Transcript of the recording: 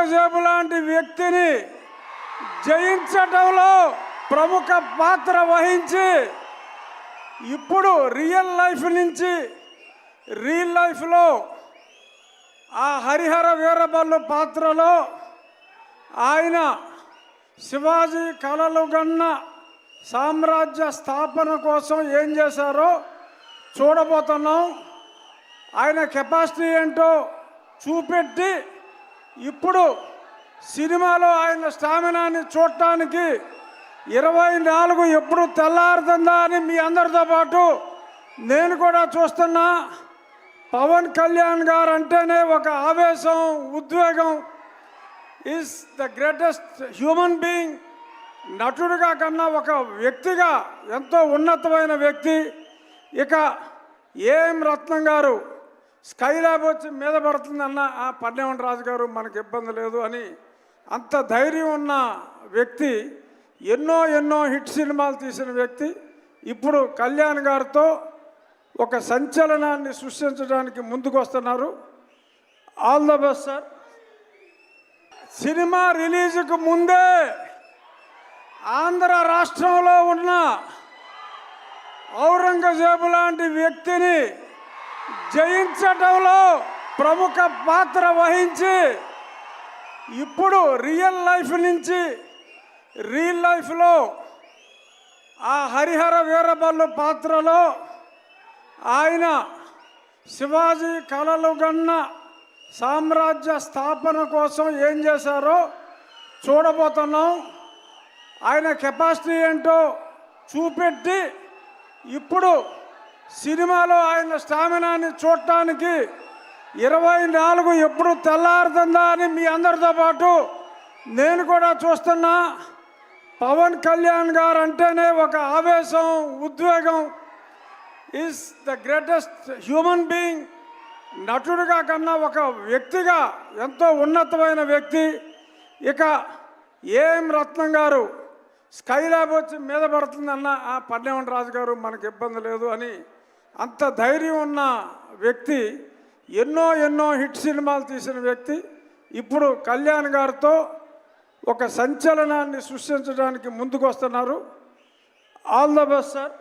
ఔరంగజేబు లాంటి వ్యక్తిని జయించడంలో ప్రముఖ పాత్ర వహించి ఇప్పుడు రియల్ లైఫ్ నుంచి రియల్ లైఫ్లో ఆ హరిహర వీరబల్లు పాత్రలో ఆయన శివాజీ కలలు గన్న సామ్రాజ్య స్థాపన కోసం ఏం చేశారో చూడబోతున్నాం. ఆయన కెపాసిటీ ఏంటో చూపెట్టి ఇప్పుడు సినిమాలో ఆయన స్టామినాని చూడటానికి 24 ఎప్పుడు తెల్లారుతుందా అని మీ అందరితో పాటు నేను కూడా చూస్తున్నా. పవన్ కళ్యాణ్ గారు అంటేనే ఒక ఆవేశం, ఉద్వేగం. Is the greatest human being. నటుడిగా కన్నా ఒక వ్యక్తిగా ఎంతో ఉన్నతమైన వ్యక్తి. ఇక ఏం రత్నం గారు స్కైలాబ్ వచ్చి మీద పడుతుందన్న ఆ పన్నెవన్ రాజు గారు మనకు ఇబ్బంది లేదు అని అంత ధైర్యం ఉన్న వ్యక్తి, ఎన్నో హిట్ సినిమాలు తీసిన వ్యక్తి ఇప్పుడు కళ్యాణ్ గారితో ఒక సంచలనాన్ని సృష్టించడానికి ముందుకు వస్తున్నారు. All the best sir. Cinema రిలీజ్కు ముందే ఆంధ్ర రాష్ట్రంలో ఉన్న ఔరంగజేబు లాంటి వ్యక్తిని జయించడంలో ప్రముఖ పాత్ర వహించి ఇప్పుడు రియల్ లైఫ్ నుంచి రియల్ లైఫ్లో ఆ హరిహర వీరబల్లు పాత్రలో ఆయన శివాజీ కలలు గన్న సామ్రాజ్య స్థాపన కోసం ఏం చేశారో చూడబోతున్నాం. ఆయన కెపాసిటీ ఏంటో చూపెట్టి ఇప్పుడు సినిమాలో ఆయన స్టామినాని చూడటానికి 24 ఎప్పుడు తెల్లారుతుందా అని మీ అందరితో పాటు నేను కూడా చూస్తున్నా. పవన్ కళ్యాణ్ గారు అంటేనే ఒక ఆవేశం, ఉద్వేగం. Is the greatest human being. నటుడిగా కన్నా ఒక వ్యక్తిగా ఎంతో ఉన్నతమైన వ్యక్తి. ఇక ఏం రత్నం గారు స్కైలాబ్ వచ్చి మీద పడుతుందన్న ఆ పన్నెవన్ రాజు గారు మనకు ఇబ్బంది లేదు అని అంత ధైర్యం ఉన్న వ్యక్తి, ఎన్నో హిట్ సినిమాలు తీసిన వ్యక్తి ఇప్పుడు కళ్యాణ్ గారితో ఒక సంచలనాన్ని సృష్టించడానికి ముందుకు వస్తున్నారు. All the best sir.